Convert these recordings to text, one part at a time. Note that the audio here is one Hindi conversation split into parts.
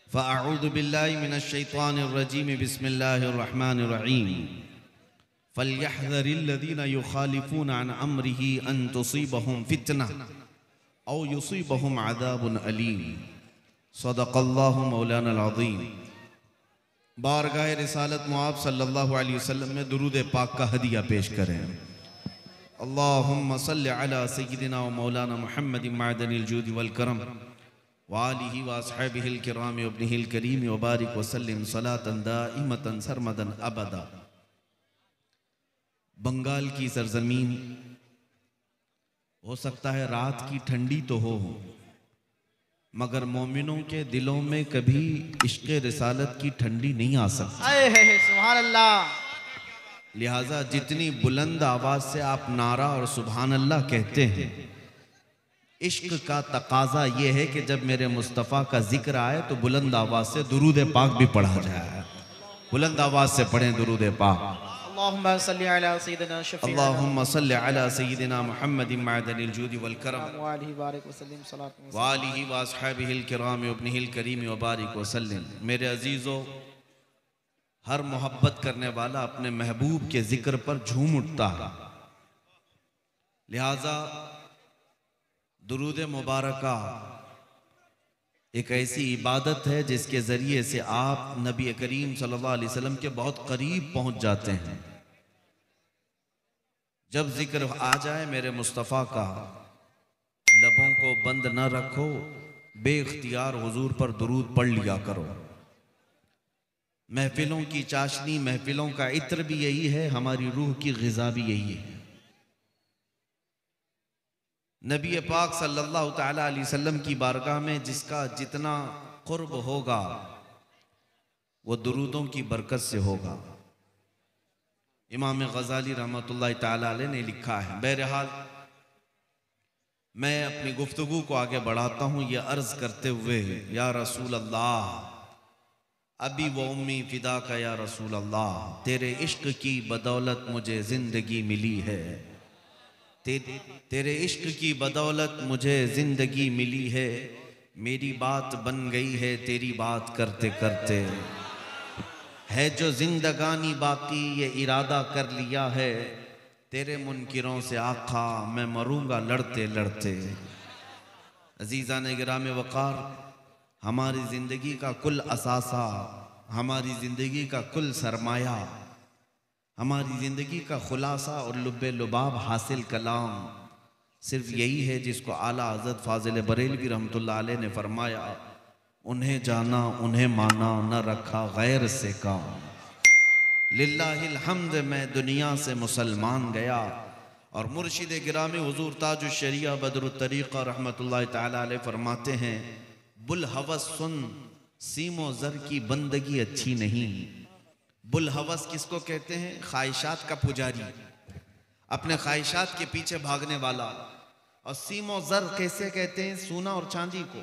फ़अऊज़ु बिल्लाहि मिनश्शैतानिर्रजीम बिस्मिल्लाहिर्रहमानिर्रहीम फ़ल्यहज़रिल्लज़ीना युख़ालिफ़ूना अन अम्रिही अन तुसीबहुम फ़ितना औ युसीबहुम अज़ाबुन अलीम। सदक़ल्लाहु मौलानाल अज़ीम। बारगाह रिसालत मुआब सल्लल्लाहु अलैहि वसल्लम में दुरूद पाक का हदिया पेश करें। अल्लाहुम्मा सल्लि अला सय्यिदिना व मौलाना मुहम्मदिन मअदनिल जूदि वल करम व आलिहि व अस्हाबिहिल किराम व इब्निहिल करीम व बारिक व सल्लिम सलातन दाइमतन सरमदन अबदा। बंगाल की सरजमीन, हो सकता है रात की ठंडी तो हो, मगर मोमिनों के दिलों में कभी इश्क़ रिसालत की ठंडी नहीं आ सकती। सुभान अल्लाह। लिहाजा जितनी बुलंद आवाज से आप नारा और सुभान अल्लाह कहते हैं, इश्क का तकाजा यह है कि जब मेरे मुस्तफ़ा का जिक्र आए तो बुलंद आवाज से दुरूद पाक भी पढ़ा जाए। बुलंद आवाज से पढ़ें दुरूद पाक। अल्लाहुम्मा सल्लि अला सय्यिदिना शफ़ीअना अल्लाहुम्मा सल्लि अला सय्यिदिना मुहम्मदिन मअदनिल जूदि वल करम व आलिहि बारिक व सल्लिम सलातन व आलिहि व अस्हाबिहिल किराम व इब्निहिल करीम व बारिक व सल्लिम। मेरे अजीजों, हर मोहब्बत करने वाला अपने महबूब के जिक्र पर झूम उठता है। लिहाजा दुरूद मुबारका एक ऐसी इबादत है जिसके जरिए से आप नबी करीम सल्लल्लाहु अलैहि वसल्लम के बहुत करीब पहुंच जाते हैं। जब जिक्र आ जाए मेरे मुस्तफ़ा का, लबों को बंद न रखो, बेख्तियार हुजूर पर दुरूद पढ़ लिया करो। महफिलों की चाशनी, महफिलों का इत्र भी यही है, हमारी रूह की ग़िज़ा भी यही है। नबी पाक सल्लल्लाहु तआला अलैहि वसल्लम की बारगाह में जिसका जितना कुर्ब होगा वो दुरूदों की बरकत से होगा। इमाम गज़ाली रहमतुल्लाह तआला अलैह ने लिखा है। बहरहाल मैं अपनी गुफ्तगू को आगे बढ़ाता हूँ ये अर्ज करते हुए, या रसूल अल्लाह अभी वो उम्मी फिदा का, या रसूल अल्लाह तेरे इश्क की बदौलत मुझे जिंदगी मिली है, तेरे इश्क की बदौलत मुझे जिंदगी मिली है, मेरी बात बन गई है तेरी बात करते करते, है जो जिंदगानी बाकी ये इरादा कर लिया है, तेरे मुनकिरों से आखा मैं मरूंगा लड़ते लड़ते। अजीज़ान गिराम वक़ार, हमारी ज़िंदगी का कुल असासा, हमारी ज़िंदगी का कुल सरमाया, हमारी ज़िंदगी का खुलासा और लुब्बे लुबाब हासिल कलाम सिर्फ यही है जिसको आला हज़रत फ़ाज़िल बरेलवी रहमतुल्लाह अलैह ने फरमाया, उन्हें जाना उन्हें माना न रखा गैर से काम, लिल्लाहिल हम्द मैं दुनिया से मुसलमान गया। और मुर्शिद गिरामी हुज़ूर ताजुश शरिया बदरुत तरीक़ा रहमतुल्लाह तआला अलैह फरमाते हैं, बुल हवस सुन सीमो ज़र की बंदगी अच्छी नहीं। बुल हवस किसको कहते हैं? ख्वाहिशात का पुजारी, अपने ख्वाहिशात के पीछे भागने वाला। और सीमो ज़र कैसे कहते हैं? सोना और चांदी को।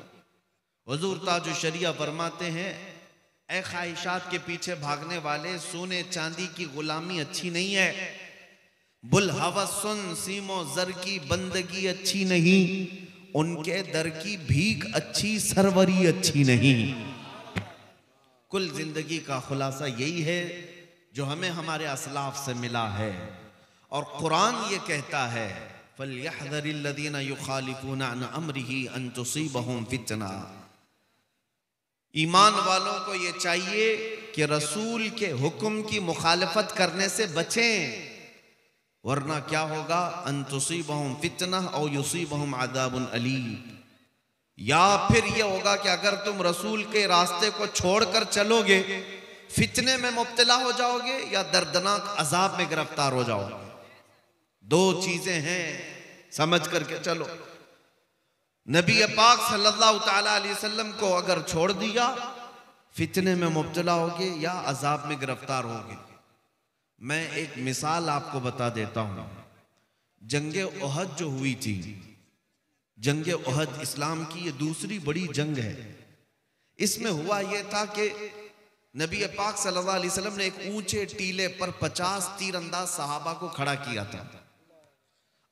हुज़ूर ताजुश शरिया फरमाते हैं, ए ख्वाहिशात के पीछे भागने वाले, सोने चांदी की गुलामी अच्छी नहीं है। बुल हवस सुन सीमो ज़र की बंदगी अच्छी नहीं, उनके दर की भीख अच्छी सरवरी अच्छी नहीं। कुल जिंदगी का खुलासा यही है जो हमें हमारे असलाफ से मिला है। और कुरान ये कहता है, फल्यहज़रिल्लज़ीना युख़ालिफ़ूना अन अम्रिही अन तुसीबहुम फ़ितना। ईमान वालों को ये चाहिए कि रसूल के हुक्म की मुखालफत करने से बचें, वरना क्या होगा? अन तुसीबहुम फ़ितना औ युसीबहुम अज़ाबुन अलीम। या फिर ये होगा कि अगर तुम रसूल के रास्ते को छोड़कर चलोगे, फितने में मुब्तला हो जाओगे या दर्दनाक अजाब में गिरफ्तार हो जाओगे। दो चीजें हैं, समझ करके चलो। नबी पाक सल्लल्लाहु तआला अलैहि वसल्लम को अगर छोड़ दिया, फितने में मुब्तला होगे या अजाब में गिरफ्तार होगे। मैं एक मिसाल आपको बता देता हूं। जंगे उहद जो हुई थी, जंगे उहद इस्लाम की ये दूसरी बड़ी जंग है। इसमें हुआ यह था कि नबी पाक सल्लल्लाहु अलैहि वसल्लम ने एक ऊंचे टीले पर 50 तीरंदाज सहाबा को खड़ा किया था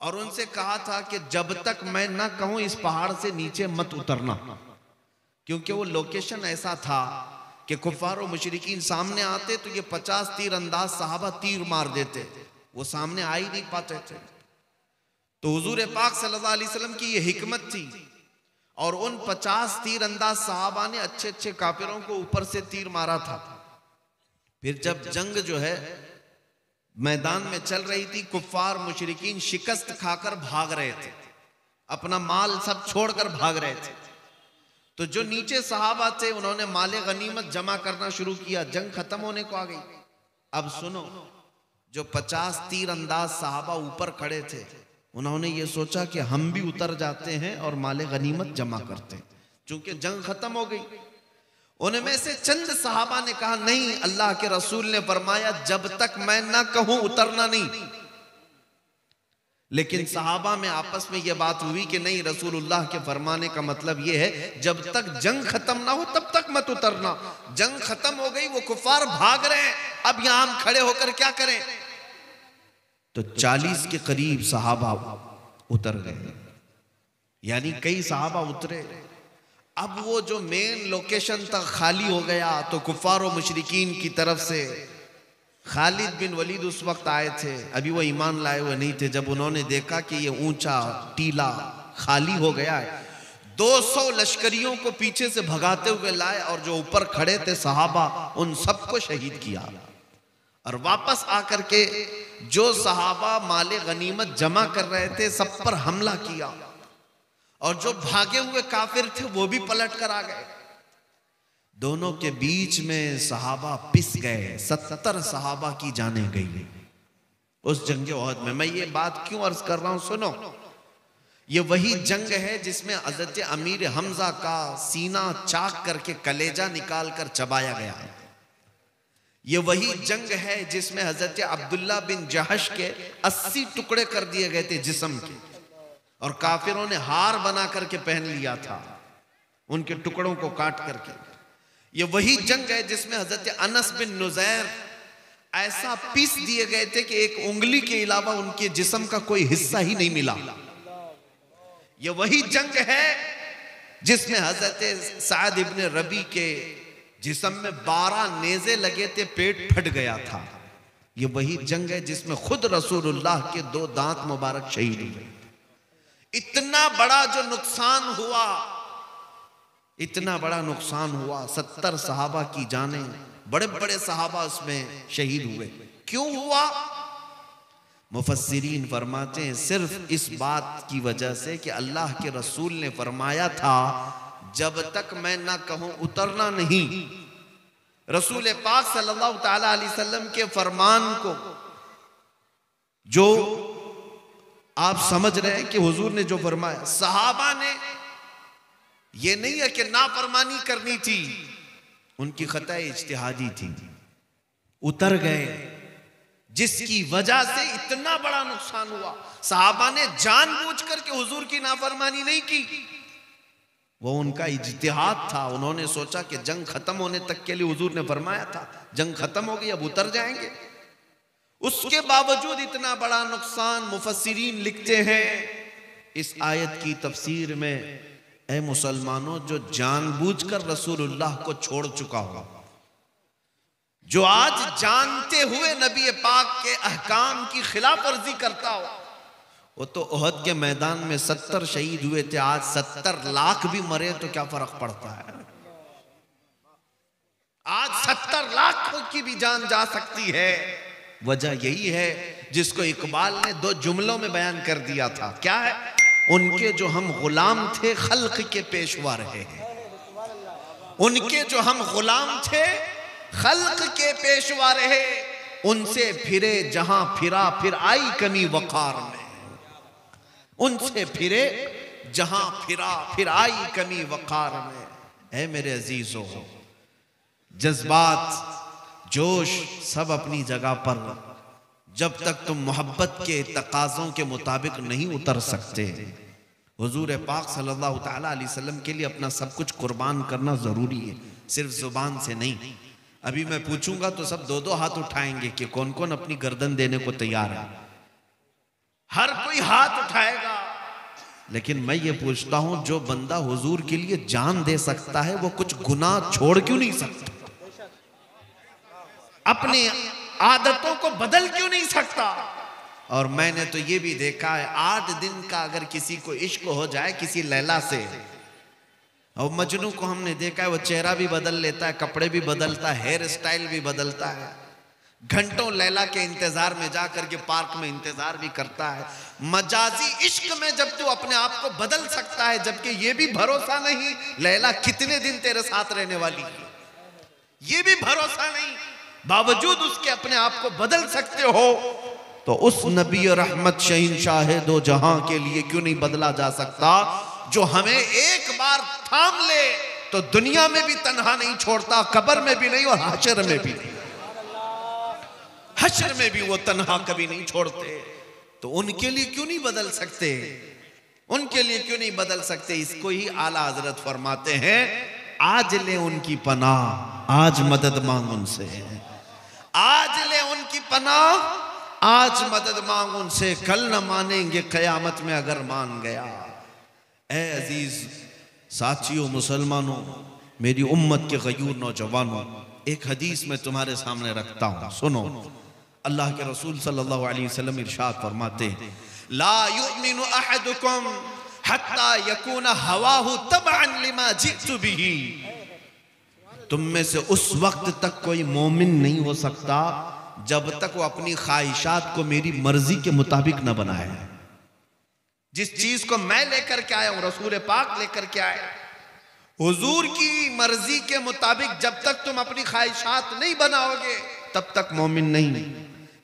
और उनसे कहा था कि जब तक मैं ना कहूं इस पहाड़ से नीचे मत उतरना। क्योंकि वो लोकेशन ऐसा था कि कुफार और मुशरिकीन सामने आते तो ये 50 तीर अंदाज सहाबा तीर मार देते, वो सामने आ ही नहीं पाते थे। तो हुजूर पाक सल्लल्लाहु अलैहि वसल्लम की ये हिकमत थी और उन 50 तीर अंदाज सहाबा ने अच्छे अच्छे काफिरों को ऊपर से तीर मारा था। फिर जब जंग जो है मैदान में चल रही थी, कुफार मुशरिकीन शिकस्त खाकर भाग रहे थे, अपना माल सब छोड़कर भाग रहे थे। तो जो नीचे सहाबा थे उन्होंने माले गनीमत जमा करना शुरू किया, जंग खत्म होने को आ गई। अब सुनो, जो 50 तीर अंदाज सहाबा ऊपर खड़े थे उन्होंने ये सोचा कि हम भी उतर जाते हैं और माले गनीमत जमा करते हैं, चूंकि जंग खत्म हो गई। उनमें से चंद सहाबा ने कहा नहीं, अल्लाह के रसूल ने फरमाया जब तक मैं ना कहूं उतरना नहीं। लेकिन सहाबा में आपस में यह बात हुई कि नहीं, रसूलुल्लाह के फरमाने का मतलब यह है जब तक जंग खत्म ना हो तब तक मत उतरना। जंग खत्म हो गई, वो कुफार भाग रहे हैं, अब यहां हम खड़े होकर क्या करें। तो 40 के करीब सहाबा उतर गए, यानी कई सहाबा उतरे। अब वो जो मेन लोकेशन तक खाली हो गया तो कुफार और मुशरिकीन की तरफ से खालिद बिन वलीद उस वक्त आए थे, अभी वो ईमान लाए हुए नहीं थे। जब उन्होंने देखा कि ये ऊंचा टीला खाली हो गया है, 200 लश्करियों को पीछे से भगाते हुए लाए और जो ऊपर खड़े थे सहाबा उन सबको शहीद किया। और वापस आकर के जो सहाबा माले गनीमत जमा कर रहे थे सब पर हमला किया और जो भागे हुए काफिर थे वो भी पलट कर आ गए। दोनों के बीच में सहाबा पिस गए, 70 सहाबा की जानें गई उस जंग ओहद में। मैं ये बात क्यों अर्ज कर रहा हूं, सुनो, ये वही जंग है जिसमें हजरत अमीर हमजा का सीना चाक करके कलेजा निकाल कर चबाया गया है। ये वही जंग है जिसमें हजरत अब्दुल्ला बिन जहश के 80 टुकड़े कर दिए गए थे जिस्म के, और काफिरों ने हार बना करके पहन लिया था उनके टुकड़ों को काट करके। ये वही जंग है जिसमें हजरत अनस बिन नुज़ैर ऐसा पीस दिए गए थे कि एक उंगली के अलावा उनके जिस्म का कोई हिस्सा ही नहीं मिला। ये वही जंग है जिसमें हजरत साद इब्न रबी के जिस्म में 12 नेज़े लगे थे, पेट फट गया था। ये वही जंग है जिसमें खुद रसूलुल्लाह के 2 दांत मुबारक शहीद हुए। इतना बड़ा जो नुकसान हुआ, इतना बड़ा नुकसान हुआ, 70 सहाबा की जानें, बड़े बड़े सहाबा उसमें शहीद हुए। क्यों हुआ? मुफस्सिरीन फरमाते हैं सिर्फ इस बात की वजह से कि अल्लाह के रसूल ने फरमाया था जब तक मैं ना कहूं उतरना नहीं। रसूल पाक सल्लल्लाहु ताला अलैहि वसल्लम के फरमान को जो आप समझ रहे हैं कि हुजूर ने जो फरमाया, सहाबा ने ये नहीं है कि नाफरमानी करनी थी, उनकी खता इज्तिहादी थी, उतर गए, जिसकी वजह से इतना बड़ा नुकसान हुआ। सहाबा ने जानबूझ करके हुजूर की नाफरमानी नहीं की, वो उनका इज्तिहाद था। उन्होंने सोचा कि जंग खत्म होने तक के लिए हुजूर ने फरमाया था जंग खत्म हो गई अब उतर जाएंगे, उसके बावजूद इतना बड़ा नुकसान। मुफस्सिरीन लिखते हैं इस आयत की तफसीर में, ऐ मुसलमानों, जो जानबूझकर रसूलुल्लाह को छोड़ चुका हो, जो आज जानते हुए नबी पाक के अहकाम की खिलाफ वर्जी करता हो, वो तो ओहद के मैदान में 70 शहीद हुए थे, आज 70 लाख भी मरे तो क्या फर्क पड़ता है। आज 70 लाख की भी जान जा सकती है। वजह यही है जिसको इकबाल ने 2 जुमलों में बयान कर दिया था, क्या है? उनके जो हम गुलाम थे खल्क के पेशवा रहे हैं, उनके जो हम गुलाम थे खल्क के पेशवा रहे, उनसे फिरे जहां फिरा फिर आई कमी वकार में, उनसे फिरे जहां फिरा फिर आई कमी वकार में। ऐ मेरे अजीजों, जज्बात जोश सब अपनी जगह पर, जब तक तुम मोहब्बत के तकाज़ों के मुताबिक नहीं उतर सकते, हुजूर पाक सल्लल्लाहु ताला अलैहि वसल्लम के लिए अपना सब कुछ कुर्बान करना जरूरी है, सिर्फ जुबान से नहीं। अभी मैं पूछूंगा तो सब 2-2 हाथ उठाएंगे कि कौन कौन अपनी गर्दन देने को तैयार है। हर कोई हाथ उठाएगा, लेकिन मैं ये पूछता हूं, जो बंदा हुजूर के लिए जान दे सकता है वो कुछ गुनाह छोड़ क्यों नहीं सकता? अपनी आदतों को बदल क्यों नहीं सकता? और मैंने तो ये भी देखा है, 8 दिन का अगर किसी को इश्क हो जाए किसी लैला से, और मजनू को हमने देखा है वो चेहरा भी बदल लेता है, कपड़े भी बदलता है, हेयर स्टाइल भी बदलता है, घंटों लैला के इंतजार में जाकर के पार्क में इंतजार भी करता है। मजाजी इश्क में जब तू अपने आप को बदल सकता है, जबकि ये भी भरोसा नहीं लैला कितने दिन तेरे साथ रहने वाली है, ये भी भरोसा नहीं, बावजूद उसके अपने आप को बदल सकते हो, तो उस नबी रहमत शहंशाह दो जहां के लिए क्यों नहीं बदला जा सकता, जो हमें एक बार थाम ले तो दुनिया में भी तन्हा नहीं छोड़ता, कब्र में भी नहीं और हशर में भी नहीं, हशर में भी वो तन्हा कभी नहीं छोड़ते। तो उनके लिए क्यों नहीं बदल सकते, उनके लिए क्यों नहीं बदल सकते? इसको ही आला हजरत फरमाते हैं, आज ले उनकी पनाह, आज मदद मांग उनसे, आज ले उनकी पनाह, आज मदद मांग उनसे, कल न मानेंगे कयामत में अगर मान गया। ऐ अजीज साथियों, मुसलमानों, मेरी उम्मत के गयूर नौजवानों, एक हदीस में तुम्हारे सामने रखता हूं, सुनो। अल्लाह के रसूल सल्लल्लाहु अलैहि वसल्लम इरशाद फरमाते हैं, ला युमिनु अहदुकुम हत्ता यकूना हवाहु तबअन लिमा जितु बिही। तुम में से उस वक्त तक कोई मोमिन नहीं हो सकता जब तक वो अपनी ख्वाहिशात को मेरी मर्जी के मुताबिक न बनाए। जिस चीज को मैं लेकर के आया हूं, रसूल पाक लेकर के आए, हुजूर की मर्जी के मुताबिक जब तक तुम अपनी ख्वाहिशात नहीं बनाओगे तब तक मोमिन नहीं।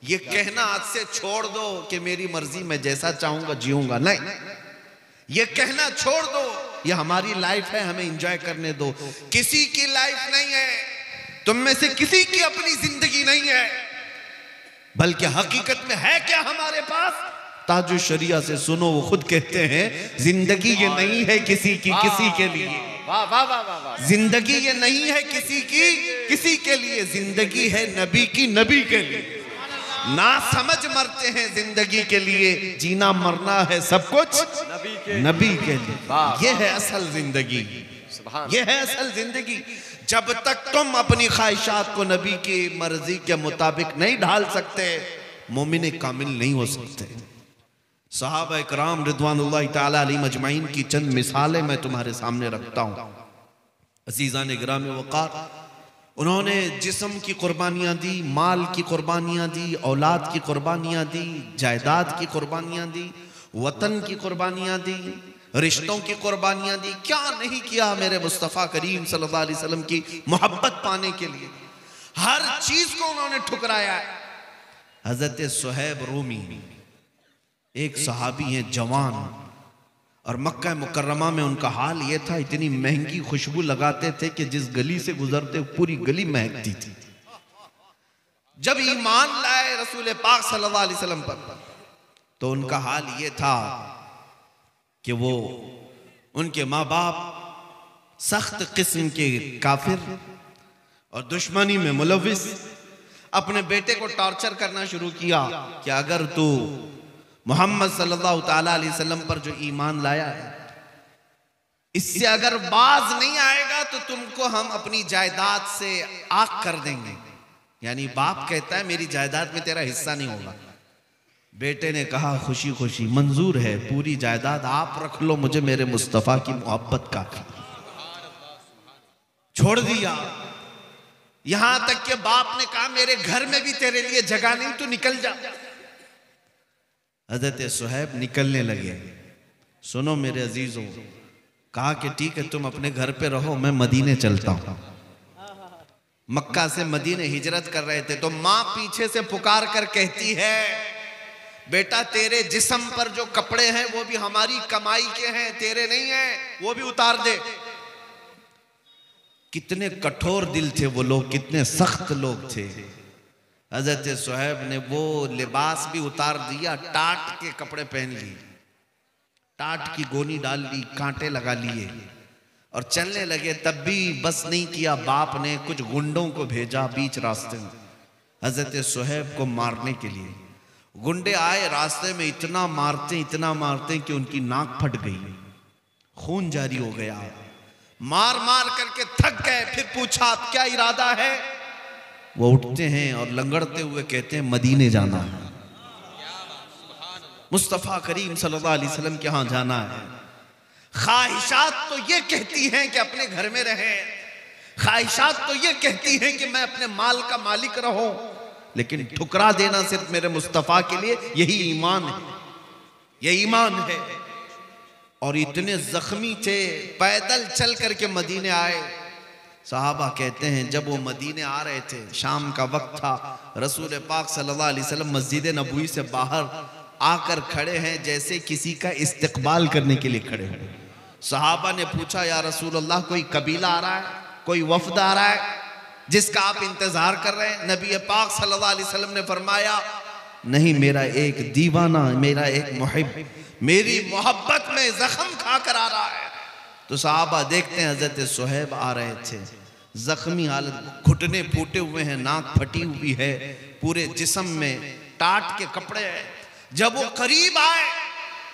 ये कहना आज से छोड़ दो कि मेरी मर्जी मैं जैसा चाहूंगा जीऊंगा, नहीं, ये कहना छोड़ दो, ये हमारी लाइफ है, हमें एंजॉय करने दो। किसी की लाइफ नहीं है, तुम में से किसी की अपनी जिंदगी नहीं है, बल्कि हकीकत में है क्या हमारे पास? ताजु शरिया से सुनो, वो खुद कहते हैं, जिंदगी ये नहीं है किसी की किसी के लिए, जिंदगी ये नहीं है किसी की किसी के लिए, जिंदगी है नबी की नबी के लिए। ना समझ मरते हैं जिंदगी के लिए, जीना मरना है सब कुछ नबी के लिए। ये है असल जिंदगी, ये है असल जिंदगी। जब तक तुम अपनी ख्वाहिशात को नबी की मर्जी के मुताबिक नहीं ढाल सकते, मोमिन कामिल नहीं हो सकते। सहाबा इकराम रिदवानुल्लाह ताला अलैहिम अजमाइन की चंद मिसालें मैं तुम्हारे सामने रखता हूं। अजीज़ान गिरामी वक़ार, उन्होंने जिस्म की कुर्बानियां दी, माल की कुर्बानियां दी, औलाद की कुर्बानियां दी, जायदाद की कुर्बानियां दी, वतन की कुर्बानियां दी, रिश्तों की कुर्बानियां दी। क्या नहीं किया मेरे मुस्तफ़ा करीम सल्लल्लाहु अलैहि वसल्लम की मोहब्बत पाने के लिए, हर चीज को उन्होंने ठुकराया है। हजरत सुहैब रूमी एक सहाबी हैं, जवान, और मक्का मुकर्रमा में उनका हाल ये था, इतनी महंगी खुशबू लगाते थे कि जिस गली से गुजरते पूरी गली महकती थी। जब ईमान लाए रसूल पाक सल्लल्लाहु अलैहि वसल्लम पर, तो उनका हाल ये था कि वो, उनके माँ बाप सख्त किस्म के काफिर और दुश्मनी में मुलविस, अपने बेटे को टॉर्चर करना शुरू किया कि अगर तू मोहम्मद सल्लल्लाहु ताला अलैहि वसल्लम पर जो ईमान लाया है, इससे अगर बाज नहीं आएगा तो तुमको हम अपनी जायदाद से आग कर देंगे। यानी बाप कहता है मेरी जायदाद में तेरा हिस्सा नहीं होगा। बेटे ने कहा खुशी खुशी मंजूर है, पूरी जायदाद आप रख लो, मुझे मेरे मुस्तफा की मोहब्बत का। छोड़ दिया। यहां तक कि बाप ने कहा मेरे घर में भी तेरे लिए जगह नहीं, तू निकल जा। हजरत सुहैब निकलने लगे। सुनो मेरे अजीजों, कहा कि ठीक है तुम अपने घर पे रहो, मैं मदीने चलता हूं। मक्का से मदीने हिजरत कर रहे थे, तो मां पीछे से पुकार कर कहती है, बेटा तेरे जिस्म पर जो कपड़े हैं वो भी हमारी कमाई के हैं, तेरे नहीं हैं, वो भी उतार दे। कितने कठोर दिल थे वो लोग, कितने सख्त लोग थे। हजरत सुहैब ने वो लिबास भी उतार दिया, टाट के कपड़े पहन लिए, टाट की गोनी डाल ली, कांटे लगा लिए और चलने लगे। तब भी बस नहीं किया, बाप ने कुछ गुंडों को भेजा बीच रास्ते में हजरत सुहैब को मारने के लिए। गुंडे आए, रास्ते में इतना मारते कि उनकी नाक फट गई, खून जारी हो गया। मार मार करके थक गए। फिर पूछा अब क्या इरादा है? वो उठते हैं और लंगड़ते हुए कहते हैं मदीने जाना है, मुस्तफ़ा करीम सल्लल्लाहु अलैहि वसल्लम के यहाँ जाना है। ख्वाहिशात तो ये कहती हैं कि अपने घर में रहें, ख्वाहिशात तो ये कहती हैं कि मैं अपने माल का मालिक रहूं, लेकिन ठुकरा देना सिर्फ मेरे मुस्तफ़ा के लिए, यही ईमान है, यही ईमान है। और इतने जख्मी थे, पैदल चल करके मदीने आए। सहाबा कहते हैं जब वो मदीने आ रहे थे, शाम का वक्त था, रसूल पाक सल्लल्लाहु अलैहि वसल्लम मस्जिद नबवी से बाहर आकर खड़े हैं, जैसे किसी का इस्तकबाल करने के लिए खड़े हैं। सहाबा ने पूछा या रसूल अल्लाह कोई कबीला आ रहा है, कोई वफद आ रहा है जिसका आप इंतजार कर रहे हैं? नबी पाक सल्लल्लाहु अलैहि वसल्लम ने फरमाया नहीं, मेरा एक दीवाना, मेरा एक मुहिब मेरी मोहब्बत में जख्म खाकर आ रहा है। तो सहाबा देखते हैं हजरत सुहैब आ रहे थे, जख्मी हालत, घुटने फूटे हुए हैं, नाक फटी हुई है, पूरे जिस्म में टाट के कपड़े हैं। जब वो करीब आए,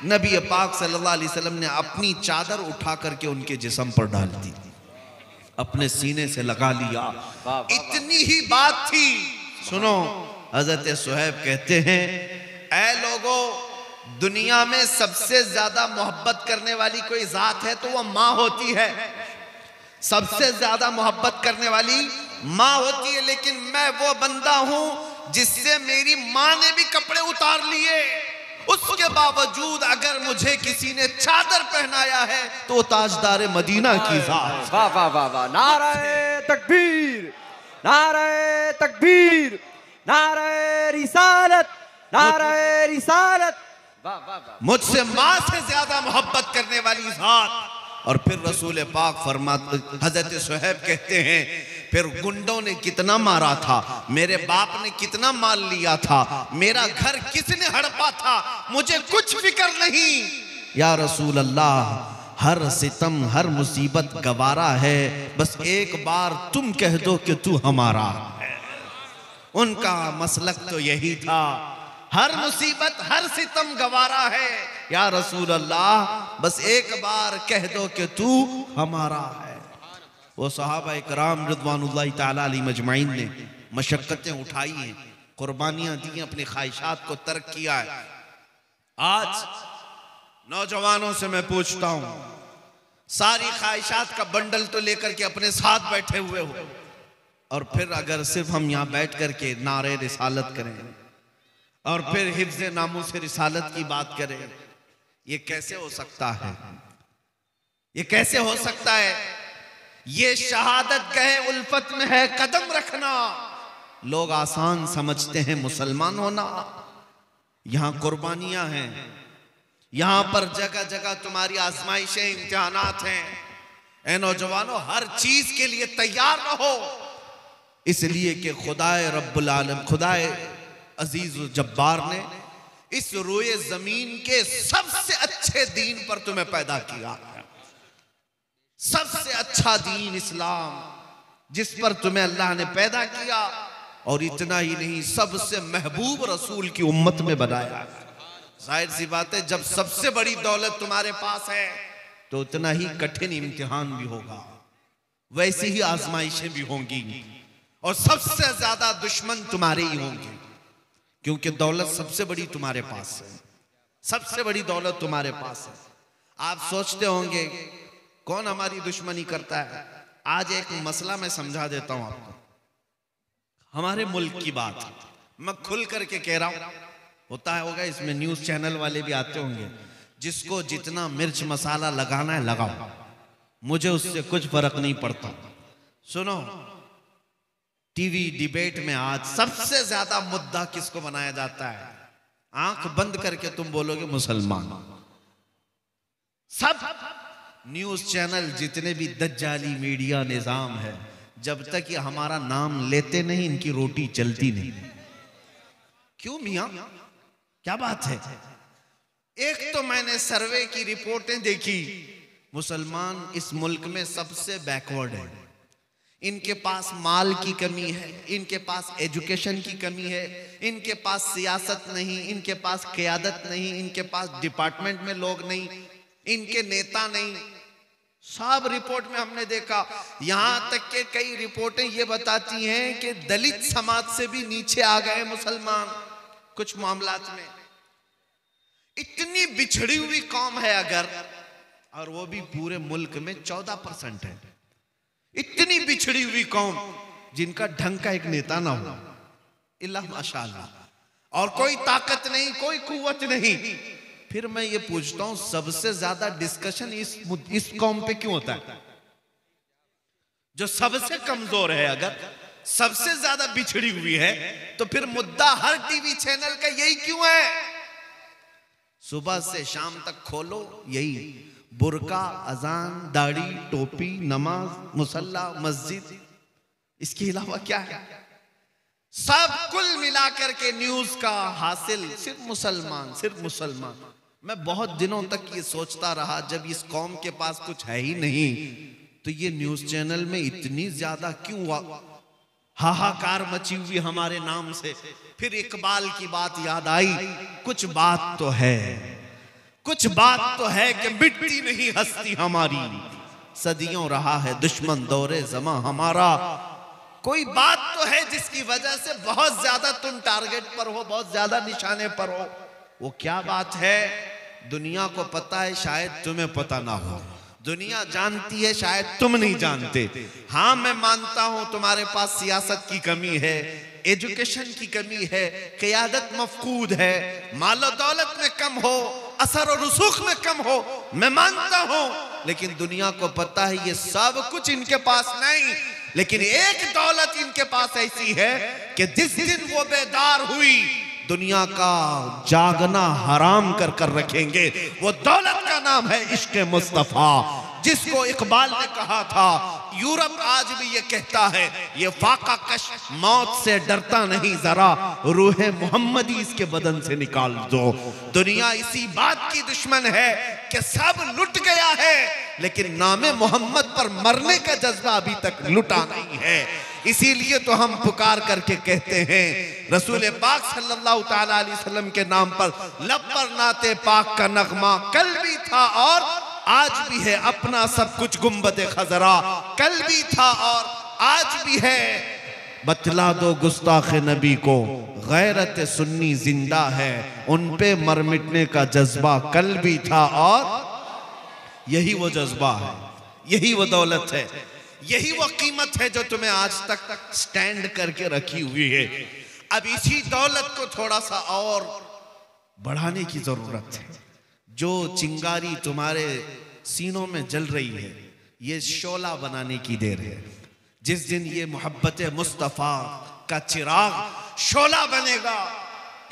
नबी पाक सल्लल्लाहु अलैहि वसल्लम ने अपनी चादर उठा करके उनके जिस्म पर डाल दी, अपने सीने से लगा लिया। इतनी ही बात थी। सुनो, हजरत सुहैब कहते हैं ऐ लोगों, दुनिया में सबसे ज्यादा मोहब्बत करने वाली कोई जात है तो वह माँ होती है, सबसे ज्यादा मोहब्बत करने वाली माँ होती है। लेकिन मैं वो बंदा हूं जिससे मेरी माँ ने भी कपड़े उतार लिए, उसके बावजूद अगर मुझे किसी ने चादर पहनाया है तो ताजदार मदीना की जात। वाह वाह वाह वाह, नारे तकबीर, नारे तकबीर, नारे रिसालत, नारे रिसालत। वाह वाह वाह, मुझसे माँ से ज्यादा मोहब्बत करने वाली जात। और फिर रसूल पाक फरमाते, हजरत सुहैब कहते हैं फिर गुंडों ने कितना मारा था, मेरे बाप ने कितना माल लिया था, मेरा घर किसने हड़पा था, मुझे कुछ फिक्र नहीं। या रसूल अल्लाह, हर सितम हर मुसीबत गवारा है, बस एक बार तुम कह दो कि तू हमारा है। उनका मसलक तो यही था, हर मुसीबत हर सितम गवारा है, या रसूल अल्लाह बस एक बार कह दो कि तू हमारा है। वो सहाबा इकराम रिज़वानुल्लाहि ताला अलैहिम अजमाइन ने मशक्क़तें उठाई हैं, कुर्बानियां दी, अपनी ख्वाहिशात को तर्क किया है। आज नौजवानों से मैं पूछता हूं, सारी ख्वाहिशात का बंडल तो लेकर के अपने साथ बैठे हुए हो, और फिर अगर सिर्फ हम यहाँ बैठ करके नारे रिसालत करें और फिर हिफ्ज़े नामूस रिसालत की बात करें, ये कैसे हो सकता है? ये कैसे हो सकता है? ये शहादत गए उल्फत में है कदम रखना। लोग आसान समझते हैं मुसलमान होना, यहां कुर्बानियां हैं, यहां पर जगह जगह तुम्हारी आजमाइशें, इम्तिहानात हैं। ऐ नौजवानों, हर चीज के लिए तैयार रहो, इसलिए कि खुदाए रब्बुल आलम, खुदाए अजीज जब्बार ने इस रोए जमीन के सबसे अच्छे दीन पर तुम्हें पैदा किया। सबसे अच्छा दीन इस्लाम, जिस पर तुम्हें अल्लाह ने पैदा किया, और इतना ही नहीं, सबसे महबूब रसूल की उम्मत में बनाया। जाहिर सी बात है, जब सबसे बड़ी दौलत तुम्हारे पास है तो उतना ही कठिन इम्तिहान भी होगा, वैसी ही आजमाइशें भी होंगी, और सबसे ज्यादा दुश्मन तुम्हारे ही होंगे, क्योंकि दौलत सबसे बड़ी तुम्हारे पास है, सबसे बड़ी दौलत तुम्हारे पास है। आप सोचते होंगे कौन हमारी दुश्मनी करता है? आज एक मसला मैं समझा देता हूं आपको, हमारे मुल्क की बात मैं खुल करके कह रहा हूं। होता है होगा, इसमें न्यूज चैनल वाले भी आते होंगे, जिसको जितना मिर्च मसाला लगाना है लगाओ, मुझे उससे कुछ फर्क नहीं पड़ता। सुनो, टीवी डिबेट में आज सबसे ज्यादा मुद्दा किसको बनाया जाता है? आंख बंद करके तुम बोलोगे मुसलमान। सब न्यूज चैनल, जितने भी दज्जाली मीडिया निजाम है, जब तक ये हमारा नाम लेते नहीं, इनकी रोटी चलती नहीं। क्यों मियां, क्या बात है? एक तो मैंने सर्वे की रिपोर्टें देखी, मुसलमान इस मुल्क में सबसे बैकवर्ड है, इनके पास माल की कमी है, इनके पास एजुकेशन की कमी है, इनके पास सियासत नहीं, इनके पास क़यादत नहीं, इनके पास डिपार्टमेंट में लोग नहीं, इनके नेता नहीं। सब रिपोर्ट में हमने देखा, यहां तक के कई रिपोर्टें ये बताती हैं कि दलित समाज से भी नीचे आ गए मुसलमान कुछ मामलात में। इतनी बिछड़ी हुई कौम है अगर, और वो भी पूरे मुल्क में 14% है। इतनी बिछड़ी हुई कौम जिनका ढंग का एक नेता ना हो, इल्ला माशाअल्लाह, और कोई ताकत नहीं, कोई कुव्वत नहीं। फिर मैं ये पूछता हूं, सबसे ज्यादा डिस्कशन इस कौम पे क्यों होता है? जो सबसे कमजोर है, अगर सबसे ज्यादा बिछड़ी हुई है, तो फिर मुद्दा हर टीवी चैनल का यही क्यों है? सुबह से शाम तक खोलो यही, बुर्का, अजान, दाढ़ी, टोपी, नमाज, मुसल्ला, मस्जिद, इसके अलावा क्या है? सब कुल मिलाकर के न्यूज का हासिल सिर्फ मुसलमान, सिर्फ मुसलमान। मैं बहुत दिनों तक ये सोचता रहा, जब इस कौम के पास कुछ है ही नहीं तो ये न्यूज चैनल में इतनी ज्यादा क्यों हाहाकार मची हुई हमारे नाम से। फिर इकबाल की बात याद आई, कुछ बात तो है, कुछ बात तो है कि मिटती नहीं हस्ती हमारी, सदियों रहा है दुश्मन दौरे ज़मां हमारा। कोई बात तो है जिसकी वजह से बहुत ज्यादा तुम टारगेट पर हो, बहुत ज्यादा निशाने पर हो। वो क्या बात है? दुनिया को पता है, शायद तुम्हें पता ना हो। दुनिया जानती है, शायद तुम नहीं जानते। हाँ, मैं मानता हूं तुम्हारे पास सियासत की कमी है, एजुकेशन की कमी है, क़यादत मफकूद है, माल और दौलत में कम हो, असर और रसूख में कम हो, मैं मानता हूं। लेकिन दुनिया को पता है ये सब कुछ इनके पास नहीं। लेकिन एक दौलत इनके पास ऐसी है कि जिस दिन वो बेदार हुई, दुनिया का जागना हराम कर कर रखेंगे। वो दौलत का नाम है इश्क मुस्तफा, जिसको इकबाल ने कहा था। यूरोप आज भी ये कहता है, ये फाका कश मौत से डरता नहीं, जरा रूह मोहम्मदी इसके बदन से निकाल दो। दुनिया इसी बात की दुश्मन है कि सब लुट गया है, लेकिन नामे मोहम्मद पर मरने का जज्बा अभी तक लुटा नहीं है। इसीलिए तो हम पुकार करके कहते हैं, रसूल पाक सल्लल्लाहु ताला अलैहि वसल्लम के नाम पर लब पर नाते पाक का नगमा कल भी था और आज भी है, अपना सब कुछ गुंबदे खजरा कल भी था और आज भी है। बतला दो गुस्ताख नबी को, गैरत सुन्नी जिंदा है, उन पे मर मिटने का जज्बा कल भी था और यही वो जज्बा है, यही वो दौलत है, यही वो कीमत है जो तुम्हें आज तक स्टैंड करके रखी हुई है। अब इसी दौलत को थोड़ा सा और बढ़ाने की जरूरत है। जो चिंगारी तुम्हारे सीनों में जल रही है, ये शोला बनाने की देर है। जिस दिन ये मोहब्बत मुस्तफ़ा का चिराग शोला बनेगा,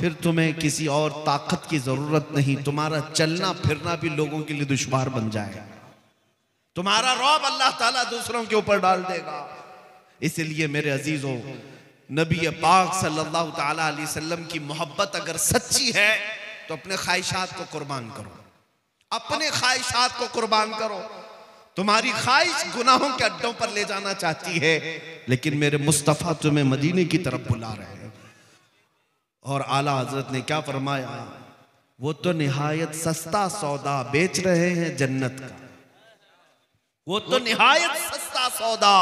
फिर तुम्हें किसी और ताकत की जरूरत नहीं। तुम्हारा चलना फिरना भी लोगों के लिए दुश्वार बन जाएगा, तुम्हारा रौब अल्लाह ताला दूसरों के ऊपर डाल देगा। इसलिए मेरे अजीजों, नबी पाक सल्लल्लाहु ताला अलैहि वसल्लम की मोहब्बत अगर सच्ची है तो अपने ख्वाहिशात को कुर्बान करो, अपने ख्वाहिशात को कुर्बान करो। तुम्हारी ख्वाहिश गुनाहों के अड्डों पर ले जाना चाहती है, लेकिन मेरे मुस्तफ़ा तुम्हें मदीने की तरफ बुला रहे हैं। और आला हजरत ने क्या फरमाया, वो तो निहायत सस्ता सौदा बेच रहे हैं जन्नत का, वो तो निहायत सस्ता सौदा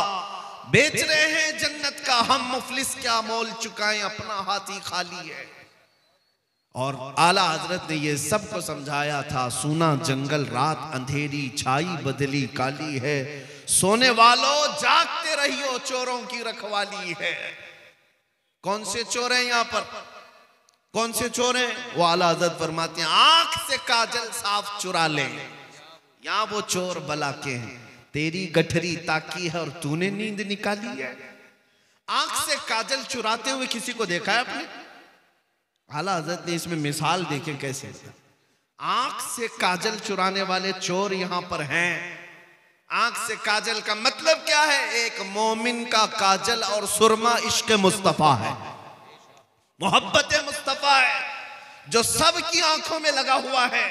बेच रहे हैं जन्नत का। हम मुफलिस क्या मोल चुकाएं, अपना हाथ ही खाली है। और आला हजरत ने ये सबको समझाया था, सूना जंगल रात अंधेरी छाई बदली काली है, सोने वालों जागते रहियो चोरों की रखवाली है। कौन से चोर हैं यहाँ पर, कौन से चोर हैं? वो आला हजरत फरमाते हैं, आंख से काजल साफ चुरा ले, यहाँ वो चोर बला के हैं। तेरी गठरी ताकी है और तूने नींद निकाली है। आंख से काजल चुराते हुए किसी को देखा है आपने? आला हजरत ने इसमें मिसाल देखे कैसे। आंख से काजल चुराने वाले चोर यहां पर हैं। आंख से काजल का मतलब क्या है? एक मोमिन का काजल और सुरमा इश्क मुस्तफा है, मोहब्बत मुस्तफा है, जो सबकी आंखों में लगा हुआ है।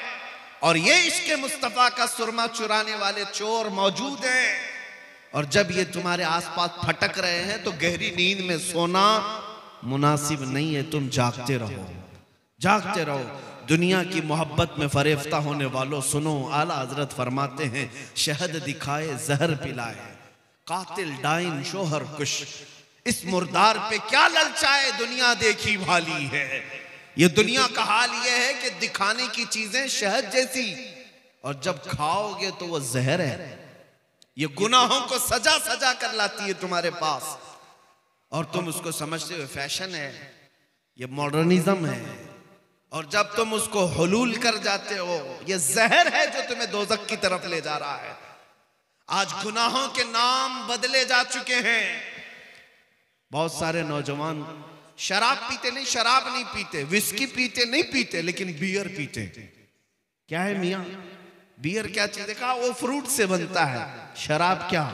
और ये इश्क मुस्तफा का सुरमा चुराने वाले चोर मौजूद हैं। और जब ये तुम्हारे आसपास फटक रहे हैं तो गहरी नींद में सोना मुनासिब नहीं है। तुम जागते रहो, जागते रहो। दुनिया की मोहब्बत में फरेफ्ता होने वालों सुनो, आला हजरत फरमाते हैं शहद दिखाए जहर पिलाए, कातिल डाइन शोहर कुश, इस मुर्दार पे क्या ललचाए, दुनिया देखी भाली है। ये दुनिया का हाल ये है कि दिखाने की चीजें शहद जैसी, और जब खाओगे तो वो जहर है। ये गुनाहों को सजा सजा कर लाती है तुम्हारे पास, और तुम उसको समझते हो फैशन है, ये मॉडर्निज्म है। और जब तुम उसको हुलूल कर जाते हो, ये जहर है जो तुम्हें दोज़ख की तरफ ले जा रहा है। आज गुनाहों के नाम बदले जा चुके हैं। बहुत सारे नौजवान शराब पीते नहीं, शराब नहीं पीते, विस्की पीते नहीं पीते, लेकिन बियर पीते। क्या है मियां, बियर क्या चीज है? कहा वो फ्रूट से बनता है। शराब क्या?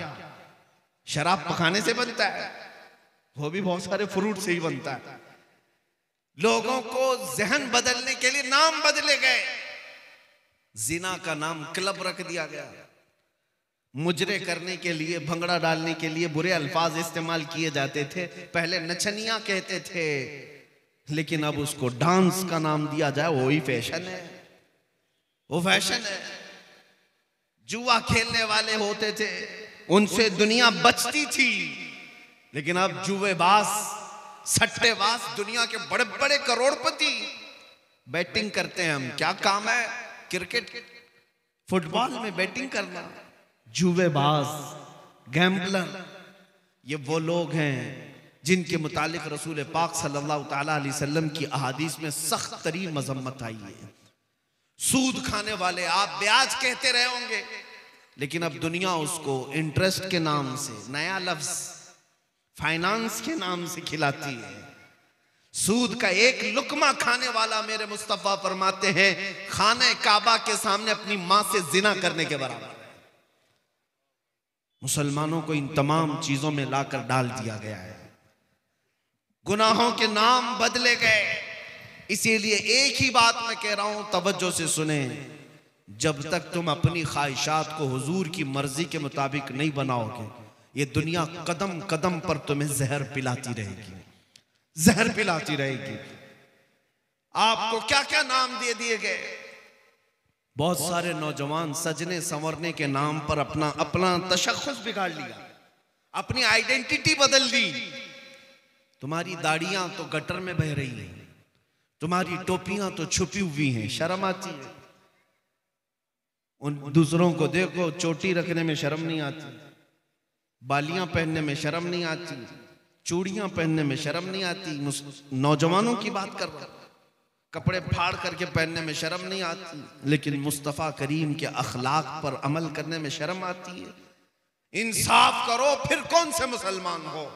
शराब पकाने से बनता है, वो भी बहुत सारे फ्रूट से ही बनता है। लोगों को जहन बदलने के लिए नाम बदले गए। जिना का नाम क्लब रख दिया गया, मुजरे करने के लिए, भंगड़ा डालने के लिए बुरे अल्फाज इस्तेमाल किए जाते थे। पहले नचनिया कहते थे, लेकिन अब उसको डांस का नाम दिया जाए, वही फैशन है, वो फैशन है। जुआ खेलने वाले होते थे, उनसे दुनिया बचती थी, लेकिन अब जुएबाज, सट्टेबाज, दुनिया के बड़े बड़े करोड़पति बैटिंग करते हैं। हम क्या काम है? क्रिकेट, फुटबॉल में बैटिंग करना। जुएबाज, गैम्बलर, ये वो लोग हैं जिनके मुतालिक रसूल पाक सल्लल्लाहु ताला अलैहि वसल्लम की अहादीस में सख्त तरीन मजम्मत आई है। सूद खाने वाले, आप ब्याज कहते रहे होंगे, लेकिन अब दुनिया उसको इंटरेस्ट के नाम से, नया लफ्ज फाइनेंस के नाम से खिलाती है। सूद का एक लुकमा खाने वाला, मेरे मुस्तफा फरमाते हैं, खाने काबा के सामने अपनी मां से जिना करने के बराबर है। मुसलमानों को इन तमाम चीजों में लाकर डाल दिया गया है। गुनाहों के नाम बदले गए। इसीलिए एक ही बात मैं कह रहा हूं, तवज्जो से सुने, जब तक तुम अपनी ख्वाहिशात को हुजूर की मर्जी के मुताबिक नहीं बनाओगे, ये दुनिया कदम कदम पर तुम्हें जहर पिलाती रहेगी, जहर पिलाती रहेगी। आपको क्या क्या नाम दे दिए गए। बहुत सारे नौजवान सजने संवरने के नाम पर अपना अपना तशख्खुस बिगाड़ लिया, अपनी आइडेंटिटी बदल दी। तुम्हारी दाढ़ियां तो गटर में बह रही हैं, तुम्हारी टोपियां तो छुपी हुई हैं, शर्म आती है। उन दूसरों को देखो, चोटी रखने में शर्म नहीं आती, बालियां पहनने में शर्म नहीं आती, चूड़ियां पहनने में शर्म नहीं आती। नौजवानों की बात कर रहा हूं, कपड़े फाड़ करके पहनने में शर्म नहीं आती, लेकिन मुस्तफ़ा करीम के अखलाक पर अमल करने में शर्म आती है। इंसाफ करो, फिर कौन से मुसलमान हो।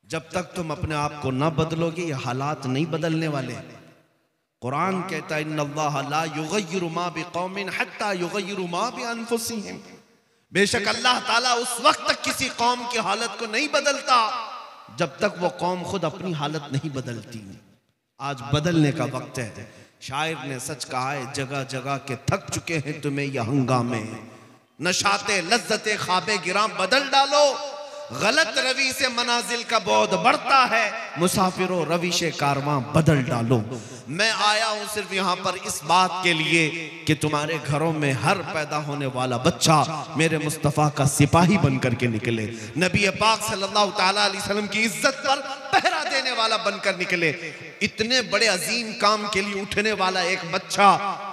जब तक तुम अपने आप को न बदलोगे, ये हालात नहीं बदलने वाले। कुरान कहता है इन्नल्लाह ला युगय्यिरु मा बिकौमिन हत्ता युगय्यिरु मा बिअनफुसिहिम। बेशक अल्लाह ताला उस वक्त तक किसी कौम की हालत को नहीं बदलता जब तक वो कौम खुद अपनी हालत नहीं बदलती। आज बदलने का वक्त है। शायर ने सच कहा है, जगह जगह के थक चुके हैं तुम्हें यह हंगामे, नशाते लज्जते ख्वाबे गिरां बदल डालो। गलत रवि से मनाजिल का बहुत बढ़ता है, मुसाफिरों रविश कारवां बदल डालो। मैं आया हूं सिर्फ यहाँ पर इस बात के लिए कि तुम्हारे घरों में हर पैदा होने वाला बच्चा मेरे मुस्तफ़ा का सिपाही बनकर के निकले, नबी पाक सल्लल्लाहु ताला अलैहि वसल्लम की इज्जत पर पहरा देने वाला बनकर निकले। इतने बड़े अजीम काम के लिए उठने वाला एक बच्चा,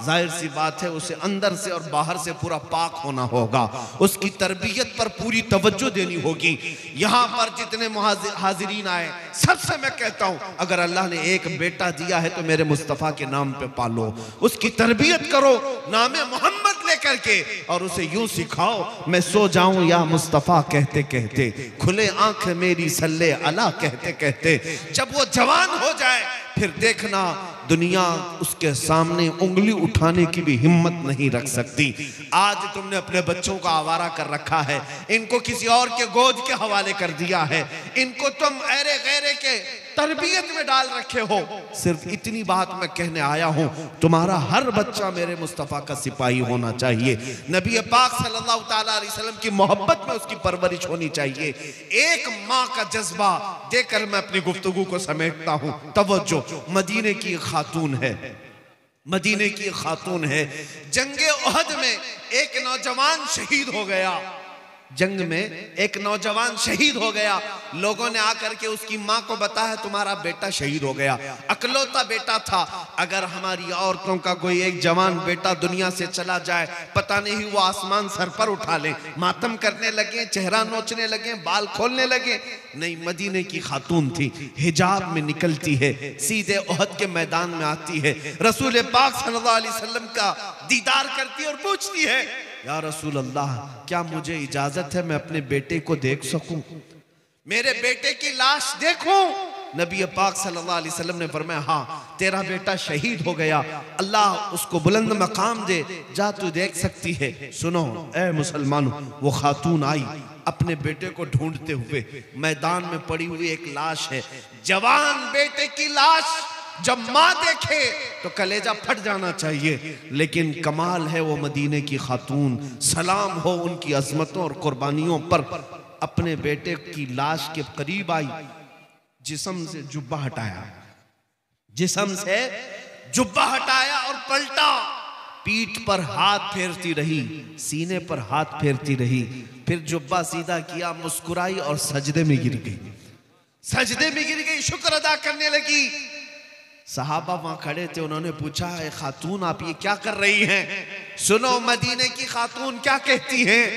जाहिर सी बात है उसे अंदर से और बाहर से पूरा पाक होना होगा, उसकी तरबियत पर पूरी तवज्जो देनी होगी। यहाँ पर जितने हाजिरीन आए, सबसे मैं कहता हूँ, अगर अल्लाह ने एक बेटा दिया है तो मेरे मुस्तफ़ा के नाम पे पालो, उसकी तरबियत करो नामे मोहम्मद लेकर के, और उसे यूं सिखाओ, मैं सो जाऊं या मुस्तफ़ा कहते कहते, खुले आंख मेरी सल्ले अला कहते कहते। जब वो जवान हो जाए फिर देखना दुनिया उसके सामने उंगली उठाने की भी हिम्मत नहीं रख सकती। आज तुमने अपने बच्चों को आवारा कर रखा है, इनको किसी और के गोद के हवाले कर दिया है, इनको तुम ऐरे गैरे के तरबियत में डाल रखे हो। सिर्फ इतनी बात मैं कहने आया हूं, तुम्हारा हर बच्चा मेरे मुस्तफ़ा का सिपाही होना चाहिए। नबी पाक सल्लल्लाहु ताला अलैहि वसल्लम की मोहब्बत में उसकी परवरिश होनी चाहिए। एक माँ का जज्बा देकर मैं अपनी गुफ्तगू को समेटता हूं। तवज्जो, मदीने की खातून है, मदीने की खातून है। जंगे उहद में एक नौजवान शहीद हो गया, जंग में एक नौजवान शहीद हो गया। लोगों ने आकर के उसकी माँ को बताया तुम्हारा बेटा शहीद हो गया। अकलौता बेटा था। अगर हमारी औरतों का कोई एक जवान बेटा दुनिया से चला जाए, पता नहीं वो आसमान सर पर उठा ले, मातम करने लगे, चेहरा नोचने लगे, बाल खोलने लगे। नहीं, मदीने की खातून थी, हिजाब में निकलती है, सीधे उहद के मैदान में आती है, रसूल पाक सल्लल्लाहु अलैहि वसल्लम का दीदार करती है और पूछती है या रसूल अल्लाह, क्या मुझे इजाजत है मैं अपने बेटे को देख सकूं, मेरे बेटे की लाश देखूं? नबी पाक सल्लल्लाहु अलैहि वसल्लम ने फरमाया हाँ, तेरा बेटा शहीद हो गया, अल्लाह उसको बुलंद मकाम दे, जा तू देख सकती है। सुनो ए मुसलमानों, वो खातून आई अपने बेटे को ढूंढते हुए। मैदान में पड़ी हुई एक लाश है, जवान बेटे की लाश। जब माँ देखे तो कलेजा फट जाना चाहिए, लेकिन कमाल है वो मदीने की खातून, सलाम हो उनकी अजमतों और कुर्बानियों पर, अपने बेटे की लाश के करीब आई, जिस्म से जुब्बा हटाया, जिस्म से जुब्बा हटाया और पलटा, पीठ पर हाथ फेरती रही, सीने पर हाथ फेरती रही, फिर जुब्बा सीधा किया, मुस्कुराई और सजदे में गिर गई, सजदे में गिर गई, शुक्र अदा करने लगी। सहाबा वहां खड़े थे, उन्होंने पूछा है खातून आप ये क्या कर रही हैं? सुनो मदीने की खातून क्या कहती हैं।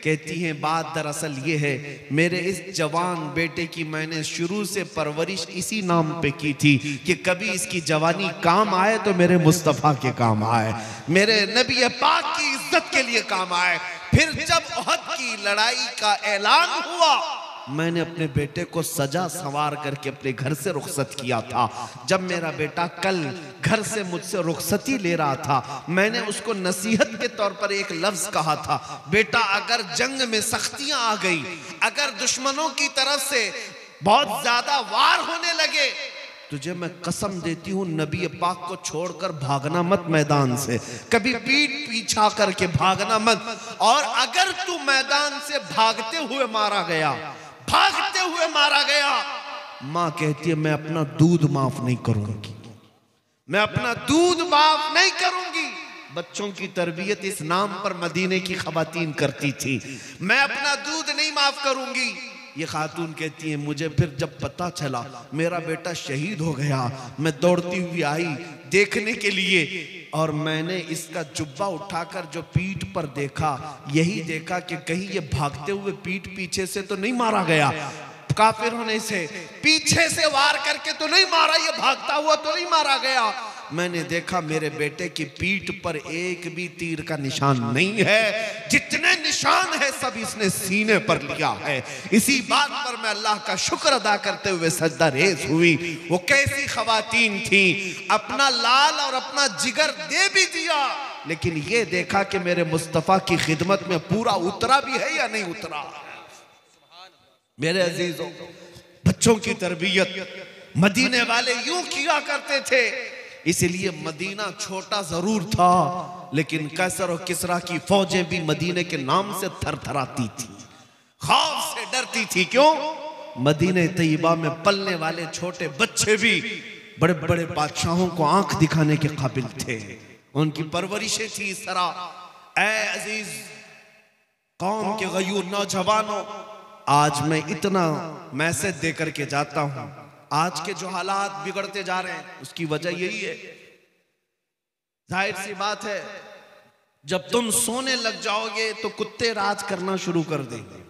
कहती हैं बात दरअसल ये है, मेरे इस जवान बेटे की मैंने शुरू से परवरिश इसी नाम पे की थी कि कभी इसकी जवानी काम आए तो मेरे मुस्तफ़ा के काम आए, मेरे नबी पाक की इज्जत के लिए काम आए। फिर जब उहद की लड़ाई का ऐलान हुआ, मैंने अपने बेटे को सजा संवार करके अपने घर से रुखसत किया था। जब मेरा बेटा कल घर से मुझसे रुखसती ले रहा था, मैंने उसको नसीहत के तौर पर एक लफ्ज कहा था, बेटा अगर जंग में सख्तियां आ गई, अगर दुश्मनों की तरफ से बहुत ज्यादा वार होने लगे, तुझे मैं कसम देती हूँ नबी पाक को छोड़कर भागना मत मैदान से, कभी पीठ पीछा करके भागना मत। और अगर तू मैदान से भागते हुए मारा गया, भागते हुए मारा गया, मां कहती है मैं अपना दूध माफ नहीं करूंगी, मैं अपना दूध माफ नहीं करूंगी। बच्चों की तरबियत इस नाम पर मदीने की खवातीन करती थी, मैं अपना दूध नहीं माफ करूंगी। ये खातून कहती है मुझे फिर जब पता चला मेरा बेटा शहीद हो गया, मैं दौड़ती हुई आई देखने के लिए, और मैंने इसका जुब्बा उठाकर जो पीठ पर देखा, यही देखा कि कहीं ये भागते हुए पीठ पीछे से तो नहीं मारा गया, काफिर होने से पीछे से वार करके तो नहीं मारा, ये भागता हुआ तो नहीं मारा गया। मैंने देखा मेरे बेटे की पीठ पर एक भी तीर का निशान नहीं है, जितने निशान है सब इसने सीने पर लिया है। इसी बात पर मैं अल्लाह का शुक्र अदा करते हुए सजदा रेज हुई। वो कैसी खवातीन थी, अपना लाल और अपना जिगर दे भी दिया, लेकिन ये देखा कि मेरे मुस्तफा की खिदमत में पूरा उतरा भी है या नहीं उतरा। मेरे अजीजों, बच्चों की तरबियत मदीने वाले यूं किया करते थे। इसलिए मदीना छोटा जरूर था, लेकिन कैसर और किसरा की फौजें भी मदीने के नाम से थरथराती थी, खौफ से डरती थी। क्यों? मदीने तैयबा में पलने वाले छोटे बच्चे भी बड़े बड़े बादशाहों को आंख दिखाने के काबिल थे, उनकी परवरिशें थी इस तरह। ऐ अजीज कौम के गयूर नौजवानों, आज मैं इतना मैसेज देकर के जाता हूं, आज के जो हालात बिगड़ते जा रहे हैं उसकी वजह यही है। जाहिर सी बात है, जब तुम सोने लग जाओगे तो कुत्ते राज करना शुरू कर देंगे,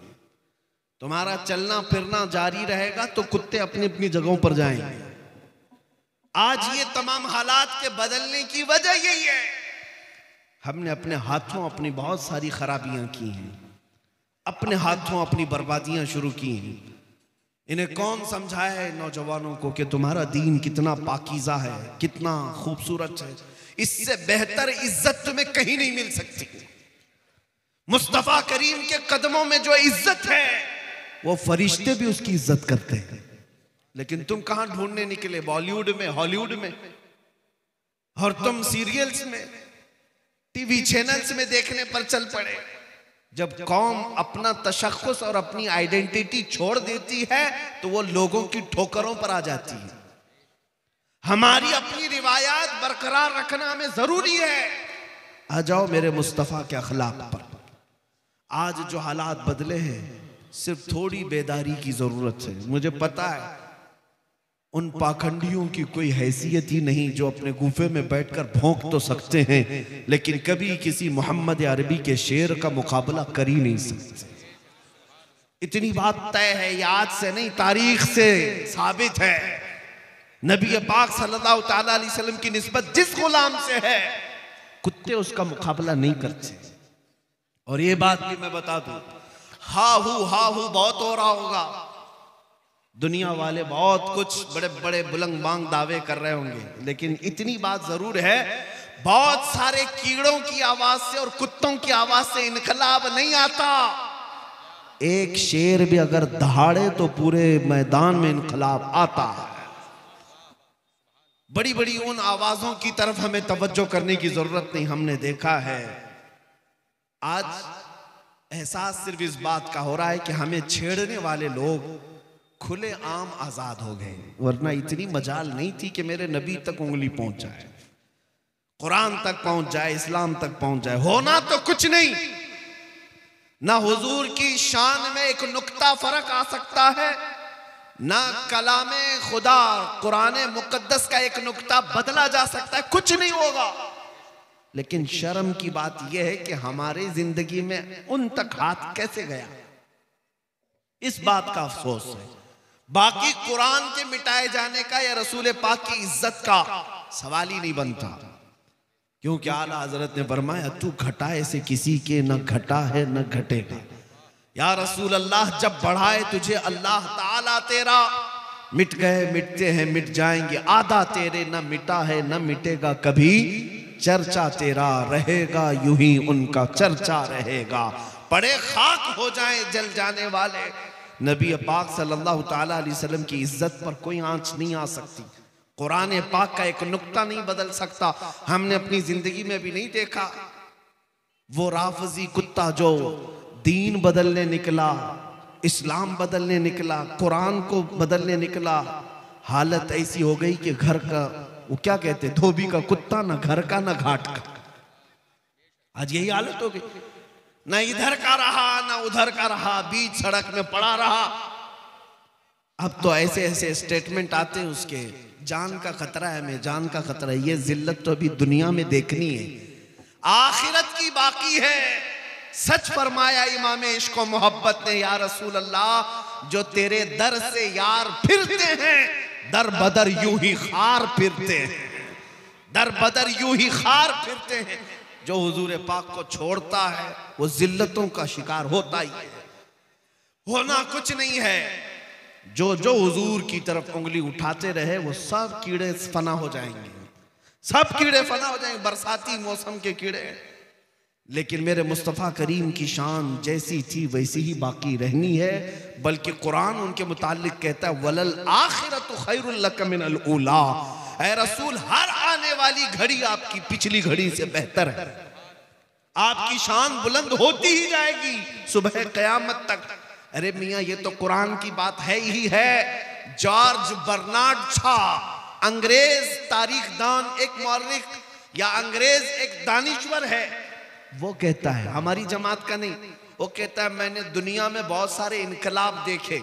तुम्हारा चलना फिरना जारी रहेगा तो कुत्ते अपनी अपनी जगहों पर जाएंगे। आज ये तमाम हालात के बदलने की वजह यही है, हमने अपने हाथों अपनी बहुत सारी खराबियां की हैं, अपने हाथों अपनी बर्बादियां शुरू की हैं। इन्हें कौन समझाया है नौजवानों को कि तुम्हारा दीन कितना पाकीज़ा है, कितना खूबसूरत है, इससे बेहतर इज्जत तुम्हें कहीं नहीं मिल सकती। मुस्तफा करीम के कदमों में जो इज्जत है वो फरिश्ते भी उसकी इज्जत करते हैं। लेकिन तुम कहां ढूंढने निकले? बॉलीवुड में, हॉलीवुड में, और तुम सीरियल्स में, टीवी चैनल्स में देखने पर चल पड़े। जब कौम अपना तशख्खुस और अपनी आइडेंटिटी छोड़ देती है तो वो लोगों की ठोकरों पर आ जाती है। हमारी अपनी रिवायात बरकरार रखना हमें जरूरी है। आ जाओ मेरे मुस्तफा के अखलाक पर। आज जो हालात बदले हैं, सिर्फ थोड़ी बेदारी की जरूरत है। मुझे पता है उन पाखंडियों की कोई हैसियत ही नहीं जो अपने गुफे में बैठकर भौंक तो सकते हैं, लेकिन कभी किसी मोहम्मद अरबी के शेर का मुकाबला कर ही नहीं सकते। इतनी बात तय है, ये आज से नहीं, तारीख से साबित है। नबी पाक सल्लल्लाहु ताला अलैहि वसल्लम की निस्बत जिस गुलाम से है, कुत्ते उसका मुकाबला नहीं करते। और ये बात भी मैं बता दूं, हा हू बहुत हो रहा होगा। दुनिया वाले बहुत कुछ बड़े बड़े बुलंद बांग दावे कर रहे होंगे, लेकिन इतनी बात जरूर है, बहुत सारे कीड़ों की आवाज से और कुत्तों की आवाज से इनकलाब नहीं आता। एक शेर भी अगर दहाड़े तो पूरे मैदान में इनकलाब आता है। बड़ी बड़ी उन आवाजों की तरफ हमें तवज्जो करने की जरूरत नहीं। हमने देखा है आज एहसास सिर्फ इस बात का हो रहा है कि हमें छेड़ने वाले लोग खुले आम आजाद हो गए, वरना इतनी मजाल नहीं थी कि मेरे नबी तक उंगली पहुंच जाए, कुरान तक पहुंच जाए, इस्लाम तक पहुंच जाए। होना तो कुछ नहीं, ना हुजूर की शान में एक नुक्ता फर्क आ सकता है, ना कलामे खुदा कुरान मुकद्दस का एक नुक्ता बदला जा सकता है, कुछ नहीं होगा। लेकिन शर्म की बात यह है कि हमारी जिंदगी में उन तक हाथ कैसे गया, इस बात का अफसोस है। बाकी कुरान के मिटाए जाने का या रसूल पाक की इज्जत का सवाल ही नहीं बनता, क्योंकि आला हजरत ने फरमाया तू घटाए से किसी के न घटा है न घटेगा। या रसूल अल्लाह, जब बढ़ाए तुझे अल्लाह ताला तेरा, मिट गए मिटते हैं मिट जाएंगे, आधा तेरे न मिटा है न मिटेगा कभी, चर्चा तेरा रहेगा यूं ही उनका चर्चा रहेगा। पड़े खाक हो जाए जल जाने वाले, नबी पाक सल्लल्लाहु ताला अलैहि वसल्लम की इज्जत पर कोई आंच नहीं आ सकती, कुरान पाक का एक नुक्ता नहीं बदल सकता। हमने अपनी जिंदगी में भी नहीं देखा वो राफजी कुत्ता जो दीन बदलने निकला, इस्लाम बदलने निकला, कुरान को बदलने निकला। हालत ऐसी हो गई कि घर का, वो क्या कहते, धोबी का कुत्ता, ना घर का ना घाट का। आज यही हालत हो गई, ना इधर का रहा ना उधर का रहा, बीच सड़क में पड़ा रहा। अब तो ऐसे ऐसे स्टेटमेंट आते हैं उसके, जान का खतरा है, मैं जान का खतरा है। ये जिल्लत तो अभी दुनिया में देखनी है, आखिरत की बाकी है। सच फरमाया इमाम इश्क व मोहब्बत ने, या रसूल अल्लाह, जो तेरे दर से यार फिरते हैं, दर बदर यूं ही खार फिरते हैं, दर बदर यूं ही खार फिरते हैं। जो हुजूर पाक को छोड़ता है वो जिल्लतों का शिकार होता ही है। होना कुछ नहीं है, जो जो हुजूर की तरफ उंगली उठाते रहे वो सब कीड़े फना हो जाएंगे, सब कीड़े फना हो जाएंगे, बरसाती मौसम के कीड़े। लेकिन मेरे मुस्तफ़ा करीम की शान जैसी थी वैसी ही बाकी रहनी है, बल्कि कुरान उनके मुतालिक कहता है वलल आखिरतु खैरुल लक मिनल ऊला। ऐ रसूल, हर आने वाली घड़ी आपकी पिछली घड़ी से बेहतर है, आपकी शान बुलंद होती ही जाएगी सुबह क़यामत तक। अरे मियाँ, ये तो कुरान की बात है ही है। जॉर्ज बर्नार्ड शॉ, अंग्रेज तारीखदान, एक मौर्रिख या अंग्रेज एक दानिश्वर है, वो कहता है, हमारी जमात का नहीं, वो कहता है मैंने दुनिया में बहुत सारे इनकलाब देखे,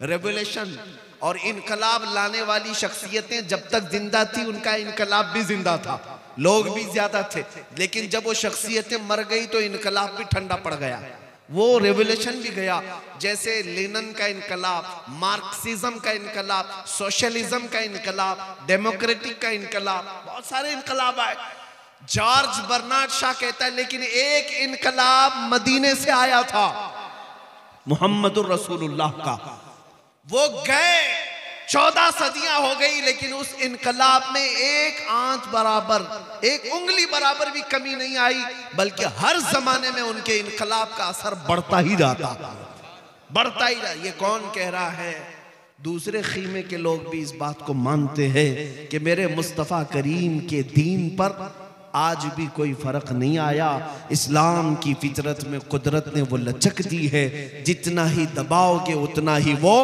रेवोल्यूशन और इनकलाब लाने वाली शख्सियतें जब तक जिंदा थी उनका इनकलाब भी जिंदा था, लोग भी ज्यादा थे, लेकिन जब वो शख्सियतें मर गई तो इनकलाब भी ठंडा पड़ गया, वो रेवोल्यूशन भी गया। जैसे लेनिन का इनकलाब, मार्क्सिज्म का इनकलाब, सोशलिज्म का इनकलाब, डेमोक्रेटिक का इनकलाब, बहुत सारे इनकलाब आए। जॉर्ज बर्नार्ड शॉ कहता है लेकिन एक इनकलाब मदीने से आया था, मुहम्मदुर रसूलुल्लाह का, वो गए 14 सदियां हो गई, लेकिन उस इनकलाब में एक आंच बराबर, एक उंगली बराबर भी कमी नहीं आई, बल्कि हर जमाने में उनके इनकलाब का असर बढ़ता ही जाता। बढ़ता ही रहा। ये कौन कह रहा है? दूसरे खीमे के लोग भी इस बात को मानते हैं कि मेरे मुस्तफ़ा करीम के दीन पर आज भी कोई फर्क नहीं आया। इस्लाम की फितरत में कुदरत ने वो लचक दी है, जितना ही दबाओगे उतना ही वो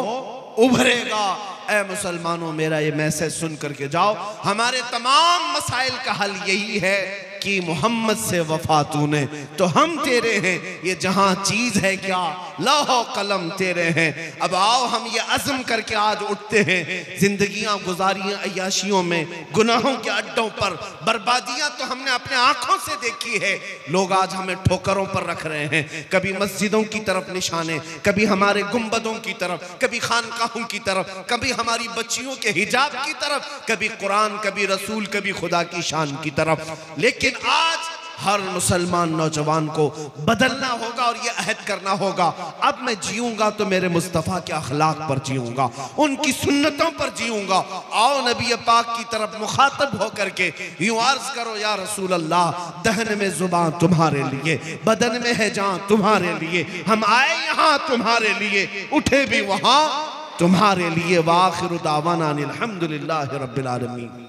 उभरेगा। ऐ मुसलमानों, मेरा ये मैसेज सुन करके जाओ। हमारे तमाम मसाइल का हल यही है कि मोहम्मद से वफा तूने तो हम तेरे हैं। ये जहां चीज है क्या, लौह कलम तेरे हैं। अब आओ हम ये अज़्म करके आज उठते हैं। जिंदगियां गुजारियां अय्याशियों में, गुनाहों के अड्डों पर, बर्बादियां तो हमने अपने आंखों से देखी है। लोग आज हमें ठोकरों पर रख रहे हैं, कभी मस्जिदों की तरफ निशाने, कभी हमारे गुंबदों की तरफ, कभी खानकाहों की तरफ, कभी हमारी बच्चियों के हिजाब की तरफ, कभी कुरान, कभी रसूल, कभी खुदा की शान की तरफ। लेकिन आज हर मुसलमान नौजवान को बदलना होगा और ये अहद करना होगा, अब मैं जीऊंगा तो मेरे मुस्तफ़ा के अखलाक पर जीऊंगा, उनकी सुन्नतों पर जीऊंगा। आओ नबी पाक की तरफ मुखातब होकर के यूं अर्ज करो, या रसूल अल्लाह, दहन में जुबान तुम्हारे लिए, बदन में है जान तुम्हारे लिए, हम आए यहाँ तुम्हारे लिए, उठे भी वहां तुम्हारे लिए। वाखिरु दावाना अनिल हम्दुलिल्लाहि रब्बिल आलमीन।